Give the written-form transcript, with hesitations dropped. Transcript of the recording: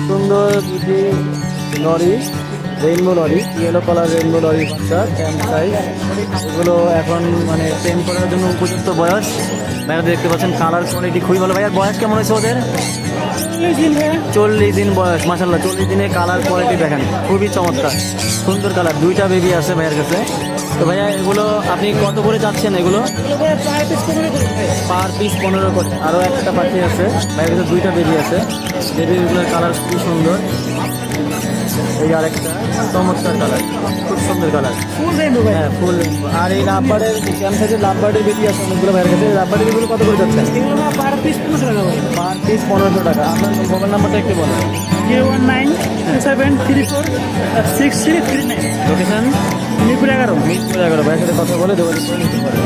সুন্দর দুটি নরি, রেইনবো নরি, yellow colour rainbow নরি বাচ্চা ক্যাম্প সাইজ। এগুলো এখন মানে ট্রেন করার জন্য উপযুক্ত বয়স। ভাইয়া দেখতে পাচ্ছেন কালার কোয়ালিটি খুবই ভালো। ভাইয়ার বয়স কেমন হয়েছে ওদের? 40 দিন বয়স। মাশাআল্লাহ, 40 দিনে কালার কোয়ালিটি দেখেন খুবই চমৎকার, সুন্দর কালার। দুইটা বেবি আছে ভাইয়ের কাছে। তো ভাইয়া এগুলো আপনি কত করে যাচ্ছেন? এগুলো পার পিস 15 করে। আরও একটা পাখি আছে ভাইয়ের কাছে, দুইটা বেবি আছে। বেবিগুলোর কালার খুবই সুন্দর। এই আরেকটা চমৎকার কালার, খুব সুন্দর কালার। হ্যাঁ, ফুল রেইনবো। আর এই লাভবার্ডের ক্যাম্প সাইজের লাভবার্ডের বেবি আছে অনেকগুলো ভাইয়ের কাছে। লাভবার্ডের বেবিগুলো কত করে যাচ্ছেন? পার পিস 1500 টাকা ভাই। পার পিস 1500 টাকা। আপনার মোবাইল নাম্বারটা একটু বলেন। 01927346339। লোকেশন মিরপুর 11। মিরপুর 11। ভাইয়ের সাথে কথা বলে যোগাযোগ করে নিতে পারেন।